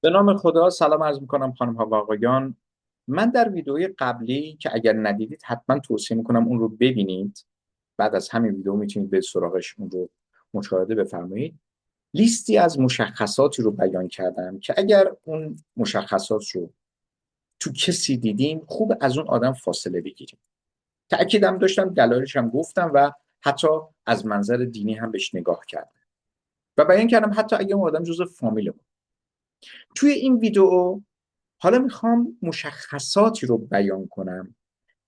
به نام خدا سلام عرض میکنم خانم ها و آقایان. من در ویدئوی قبلی که اگر ندیدید حتما توصیه میکنم اون رو ببینید. بعد از همین ویدئو میتونید به سراغش اون رو مشاهده بفرمایید. لیستی از مشخصاتی رو بیان کردم که اگر اون مشخصات رو تو کسی دیدیم خوب از اون آدم فاصله بگیریم. تأکیدم داشتم، دلایلش هم گفتم و حتی از منظر دینی هم بهش نگاه کردم و بیان کردم حتی اگر اون آدم جزء فامیل. توی این ویدیو حالا میخوام مشخصاتی رو بیان کنم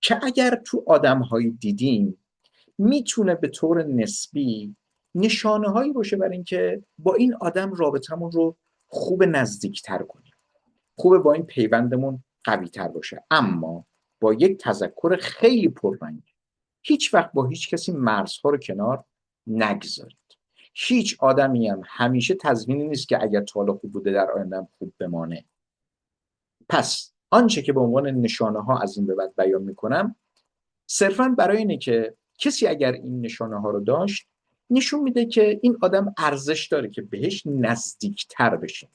که اگر تو آدم‌هایی دیدیم میتونه به طور نسبی نشانه هایی باشه برای اینکه با این آدم رابطمون رو خوب نزدیکتر کنیم، خوب با این پیوندمون قوی تر باشه. اما با یک تذکر خیلی پررنگ: هیچ وقت با هیچ کسی مرزها رو کنار نگذارید. هیچ آدمی هم همیشه تضمینی نیست که اگر تا حالا خوب بوده در آینده هم خوب بمانه. پس آنچه که به عنوان نشانه ها از این به بعد بیان میکنم صرفا برای اینه که کسی اگر این نشانه ها رو داشت نشون میده که این آدم ارزش داره که بهش نزدیکتر بشه،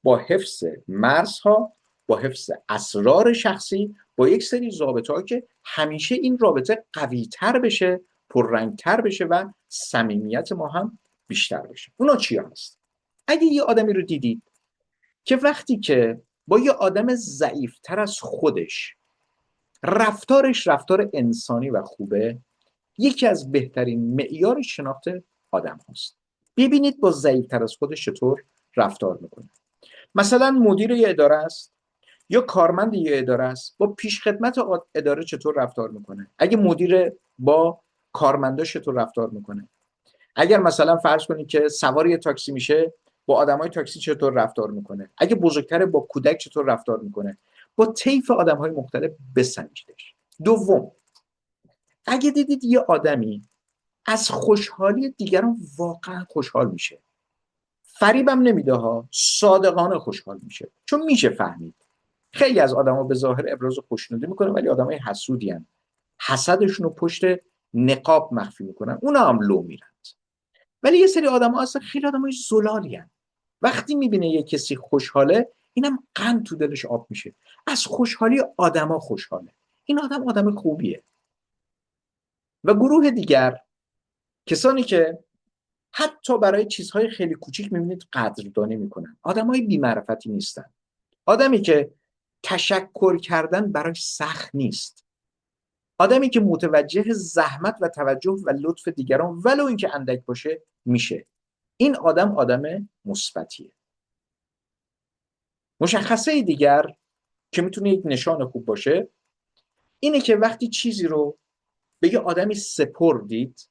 با حفظ مرزها، با حفظ اسرار شخصی، با یک سری ضابطه‌ها که همیشه این رابطه قوی تر بشه، پررنگتر بشه و صمیمیت ما هم بیشتر بشه. اونا چی هست؟ اگه یه آدمی رو دیدید که وقتی که با یه آدم ضعیفتر از خودش رفتارش رفتار انسانی و خوبه، یکی از بهترین معیار شناخت آدم هست. ببینید با ضعیفتر از خودش چطور رفتار میکنه. مثلا مدیر یه اداره است یا کارمند یه اداره است، با پیشخدمت اداره چطور رفتار میکنه. اگه مدیر با کارمنداش چطور رفتار میکنه. اگر مثلا فرض کنید که سوار یه تاکسی میشه، با آدمای تاکسی چطور رفتار میکنه. اگه بزرگتره با کودک چطور رفتار میکنه. با طیف آدمهای مختلف بسنجیدش. دوم، اگه دیدید یه آدمی از خوشحالی دیگران واقعا خوشحال میشه، فریبم نمیده ها، صادقانه خوشحال میشه، چون میشه فهمید خیلی از آدما به ظاهر ابراز خوشنودی میکنن ولی آدمای حسودی ان، حسدشون رو پشت نقاب مخفی میکنن، اونا هم لو میرن. ولی یه سری آدم ها اصلا خیلی آدم های زلالی هن. وقتی میبینه یه کسی خوشحاله اینم قند تو دلش آب میشه، از خوشحالی آدما خوشحاله، این آدم آدم خوبیه. و گروه دیگر، کسانی که حتی برای چیزهای خیلی کوچیک میبینید قدردانی میکنن، آدم های بی‌معرفتی نیستن. آدمی که تشکر کردن براش سخت نیست، آدمی که متوجه زحمت و توجه و لطف دیگران ولو اینکه اندک باشه میشه، این آدم آدم مثبتیه. مشخصه دیگر که میتونه یک نشان خوب باشه اینه که وقتی چیزی رو به یه آدمی سپردید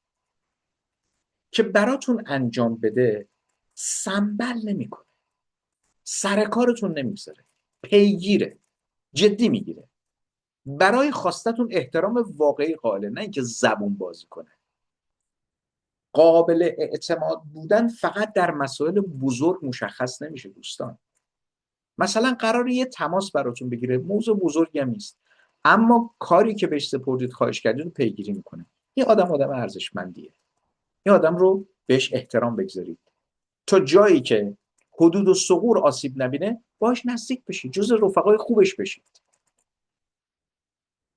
که براتون انجام بده، سنبل نمیکنه، سر کارتون نمیذاره، پیگیره، جدی میگیره، برای خواستتون احترام واقعی قائله، نه اینکه زبون بازی کنه. قابل اعتماد بودن فقط در مسائل بزرگ مشخص نمیشه دوستان. مثلا قراره یه تماس براتون بگیره، موضوع بزرگی هم نیست، اما کاری که بهش سپردید، خواهش کردید رو پیگیری میکنه. این آدم آدم ارزشمندیه. این آدم رو بهش احترام بگذارید تا جایی که حدود و ثغور آسیب نبینه باهاش نزدیک بشید، جز رفقای خوبش بشید.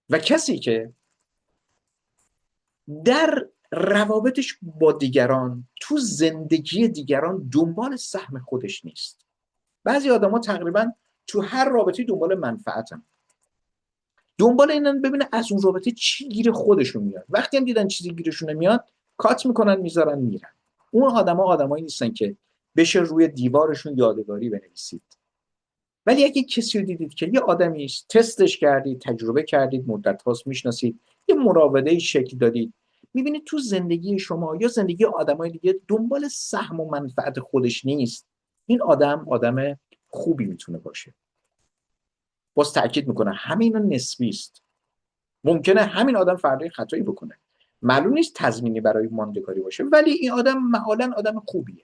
و کسی که در روابطش با دیگران، تو زندگی دیگران دنبال سهم خودش نیست. بعضی آدما تقریبا تو هر رابطه دنبال منفعتن، دنبال اینن ببینه از اون رابطه چی گیر خودشون میاد، وقتی هم دیدن چیزی گیرشون نمیاد کات میکنن، میذارن میرن. اون آدما آدمایی نیستن که بشه روی دیوارشون یادگاری بنویسید. ولی اگه کسی رو دیدید که یه آدمی است، تستش کردید، تجربه کردید، مدت هاست میشناسید، یه مراوده شکل دادید، میبینید تو زندگی شما یا زندگی آدمای دیگه دنبال سهم و منفعت خودش نیست، این آدم آدم خوبی میتونه باشه. باز تاکید میکنه همین نسبی است. ممکنه همین آدم فردا خطایی بکنه، معلوم نیست تضمینی برای ماندگاری باشه، ولی این آدم معالاً آدم خوبیه.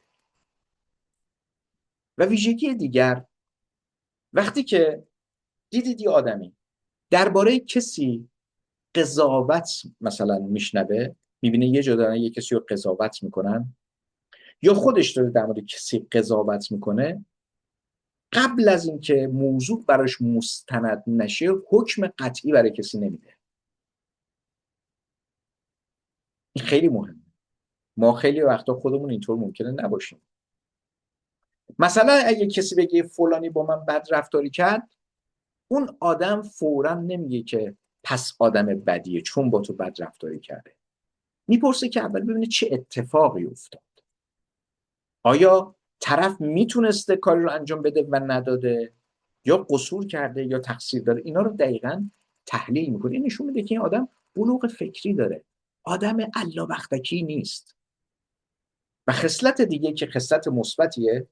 و ویژگی دیگر، وقتی که دیدید یه آدمی درباره کسی قضاوت مثلا میشنوه، میبینه یه جا دارن یه کسی رو قضاوت میکنن یا خودش داره در مورد کسی قضاوت میکنه، قبل از اینکه موضوع براش مستند نشه حکم قطعی برای کسی نمیده. این خیلی مهمه. ما خیلی وقتا خودمون اینطور ممکنه نباشیم. مثلا اگه کسی بگه فلانی با من بد رفتاری کرد، اون آدم فوراً نمیگه که پس آدم بدیه چون با تو بد رفتاری کرده. میپرسه که اول ببینه چه اتفاقی افتاد. آیا طرف میتونسته کاری رو انجام بده و نداده، یا قصور کرده یا تقصیر داره؟ اینا رو دقیقاً تحلیل میکنه. این نشون میده که این آدم بلوغ فکری داره، آدم الا بختکی نیست. و خصلت دیگه که خصلت مثبتیه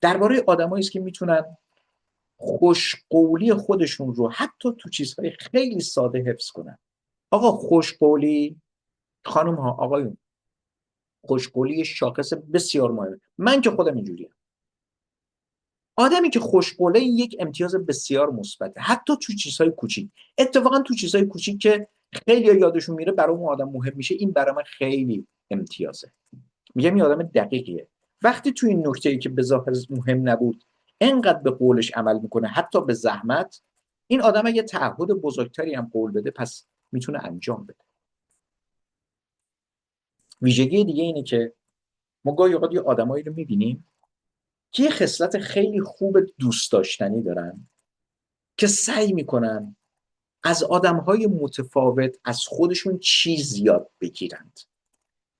درباره آدمایی است که میتونن خوشقولی خودشون رو حتی تو چیزهای خیلی ساده حفظ کنن. آقا خوشقولی، خانم ها آقایون، خوشقولی شاخص بسیار مهمه. من که خودم اینجوریم. آدمی که خوشقوله یک امتیاز بسیار مثبته، حتی تو چیزهای کوچیک. اتفاقا تو چیزهای کوچیک که خیلی یادشون میره برای اون آدم مهم میشه، این برای من خیلی امتیازه. میگم این آدم دقیقیه. وقتی تو این نکته‌ای که به ظاهر مهم نبود انقدر به قولش عمل میکنه، حتی به زحمت، این آدم اگه تعهد بزرگتری هم قول بده پس میتونه انجام بده. ویژگی دیگه اینه که ما گاهی اوقات یه آدمایی رو میبینیم که یه خصلت خیلی خوب دوست داشتنی دارن که سعی میکنن از آدمهای متفاوت از خودشون چیز یاد بگیرند.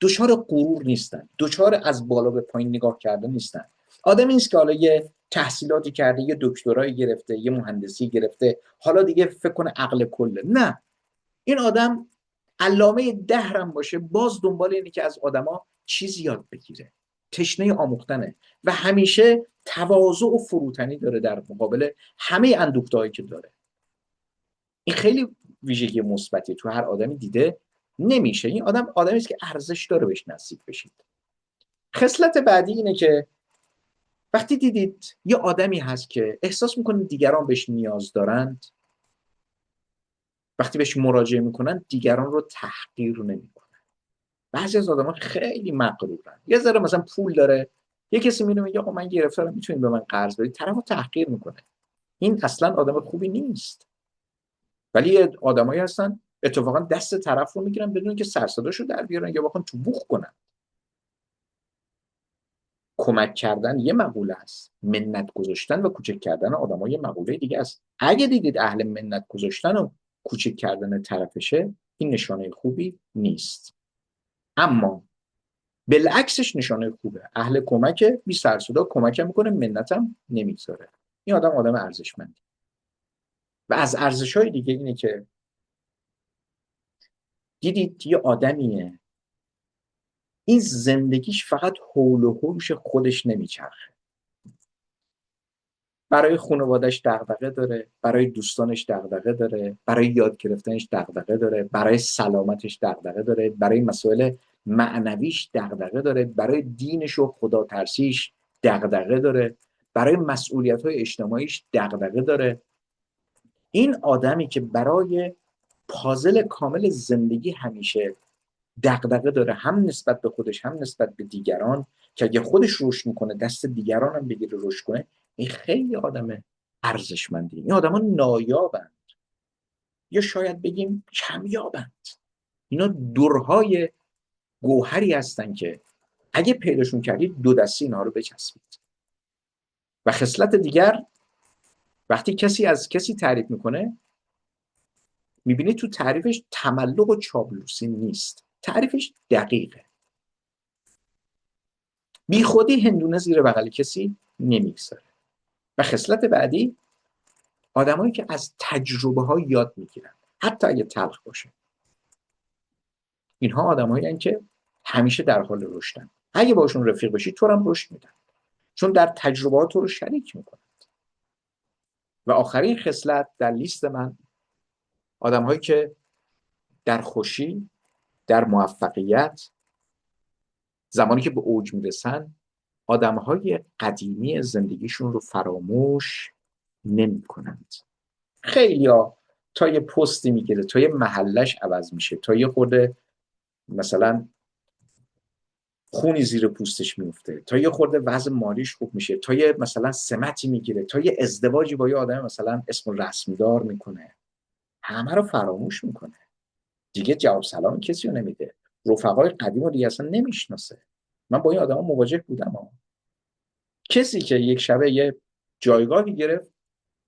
دچار غرور نیستن، دچار از بالا به پایین نگاه کردن نیستن. آدمی نیست که حالا یه تحصیلاتی کرده، یه دکترایی گرفته، یه مهندسی گرفته، حالا دیگه فکر کنه عقل کله. نه، این آدم علامه دهرم باشه باز دنبال اینه که از آدما چیزی یاد بگیره، تشنه آموختنه و همیشه تواضع و فروتنی داره در مقابل همه اندوخته‌هایی که داره. این خیلی ویژگی مثبتی تو هر آدمی دیده نمیشه. این آدم آدمی است که ارزش داره بهش نزدیک بشید. خصلت بعدی اینه که وقتی دیدید یه آدمی هست که احساس میکنید دیگران بهش نیاز دارند، وقتی بهش مراجعه میکنن دیگران رو تحقیر نمیکنن. بعضی از آدما خیلی مغرورن، یه ذره مثلا پول داره، یه کسی میاد میگه آقا من گرفتارم میتونید به من قرض بدید، طرفو تحقیر میکنه. این اصلا آدم خوبی نیست. ولی آدمایی هستن اتفاقا دست طرف رو میگیرن بدون که سر صداشو در بیارن یا بخوان تو بوق کنن. کمک کردن یه مقوله است، منت گذاشتن و کوچک کردن آدم‌ها یه مقوله دیگه است. اگه دیدید اهل منت گذاشتن و کوچک کردن طرفشه، این نشانه خوبی نیست. اما بالعکسش نشانه خوبه، اهل کمکه، بی سر صدا کمکم میکنه، منتم نمیذاره. این آدم آدم ارزشمندی. و از ارزش‌های دیگه اینه که دیدید یه آدمیه این زندگیش فقط حول و حوش خودش نمیچرخه. برای خانواده‌اش دغدغه داره، برای دوستانش دغدغه داره، برای یاد گرفتنش دغدغه داره، برای سلامتش دغدغه داره، برای مسائل معنویش دغدغه داره، برای دینش و خداترسیش دغدغه داره، برای مسئولیت‌های اجتماعیش دغدغه داره. این آدمی که برای پازل کامل زندگی همیشه دغدغه داره، هم نسبت به خودش هم نسبت به دیگران، که اگه خودش رشد میکنه دست دیگران هم بگیره رشد کنه، این خیلی آدم ارزشمندی. این آدما نایابند یا شاید بگیم کمیابند. اینا درهای گوهری هستن که اگه پیداشون کردید دو دستی اینا رو بچسبید. و خصلت دیگر، وقتی کسی از کسی تعریف میکنه میبینید تو تعریفش تملق و چاپلوسی نیست، تعریفش دقیقه. بی خودی هندونه زیر بغل کسی نمیگذاره. و خصلت بعدی، آدمایی که از تجربه ها یاد میگیرن حتی اگه تلخ باشه. اینها آدمایی هستند که همیشه در حال رشدن. اگه باشون رفیق بشی تو هم رشد میدن، چون در تجربهات تو رو شریک میکنن. و آخرین خصلت در لیست من، آدمایی که در خوشی، در موفقیت، زمانی که به اوج میرسن، آدمهای قدیمی زندگیشون رو فراموش نمی کنند. خیلی ها تا یه پستی میگیره، تا یه محلش عوض میشه، تا یه خورده مثلا خونی زیر پوستش میفته، تا یه خورده وضع مالیش خوب میشه، تا یه مثلا سمتی میگیره، تا یه ازدواجی با یه آدم مثلا اسم رسمیدار میکنه، همه رو فراموش میکنه. دیگه جواب سلام کسی رو نمیده، رفقای قدیم رو دیگه اصلا نمیشناسه. من با این آدما مواجه بودم کسی که یک شبه یه جایگاهی گرفت،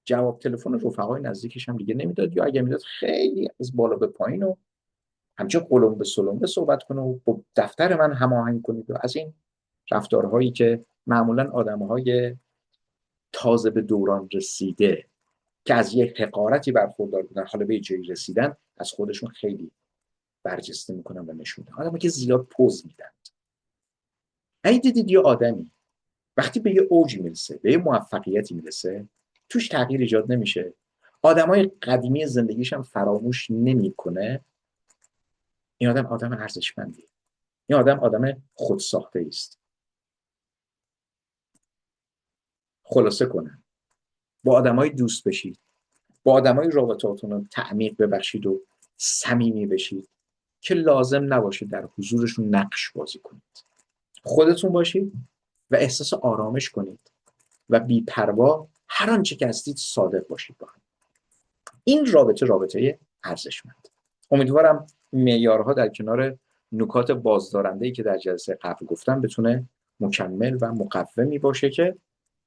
جواب تلفن رفقای نزدیکش هم دیگه نمیداد، یا اگه میداد خیلی از بالا به پایین و همچون قلم به سلم صحبت کنه و با دفتر من هماهنگ کنید و از این رفتارهایی که معمولا آدمهای تازه به دوران رسیده که از یک حقارتی برخوردار بودن حالا به جایی رسیدن، از خودشون خیلی برجسته میکنن و نشون میدن. آدمی که زیاد پوز میدن. اگه دیدید یه آدمی وقتی به یه اوجی میرسه، به یه موفقیتی میرسه، توش تغییر ایجاد نمیشه، آدمای قدیمی زندگیش هم فراموش نمیکنه، این آدم آدم ارزشمندیه. این آدم آدم خودساخته است. خلاصه کنم، با آدمای دوست بشید، با آدمای رابطاتون رو تعمیق ببخشید و صمیمی بشید که لازم نباشه در حضورشون نقش بازی کنید. خودتون باشید و احساس آرامش کنید و بی‌پروا هر آنچه که هستید صادق باشید با هم. این رابطه ارزشمند. امیدوارم معیارها در کنار نکات بازدارنده‌ای که در جلسه قبل گفتم بتونه مکمل و مقومی باشه که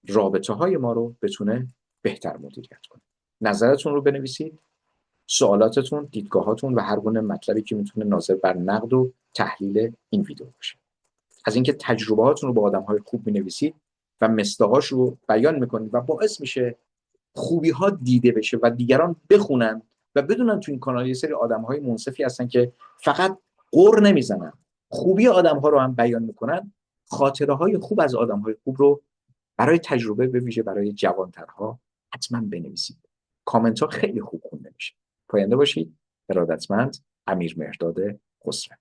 رابطه‌های ما رو بتونه بهتر مدیریت کنه. نظرتون رو بنویسید، سوالاتتون، دیدگاهاتون و هر گونه مطلبی که میتونه ناظر بر نقد و تحلیل این ویدیو باشه. از اینکه تجربهاتون رو با آدم‌های خوب می‌نویسید و مصداقاش رو بیان می‌کنید و باعث میشه خوبی‌ها دیده بشه و دیگران بخونن و بدونن تو این کانال یه سری آدم‌های منصفی هستن که فقط قُر نمیزنن، خوبی آدم‌ها رو هم بیان می‌کنن. خاطره‌های خوب از آدم‌های خوب رو برای تجربه، به ویژه برای جوانترها، حتما بنویسید. کامنت ها خیلی خوب خونده میشه. پاینده باشید. ارادتمند، امیر مهرداد خسروی.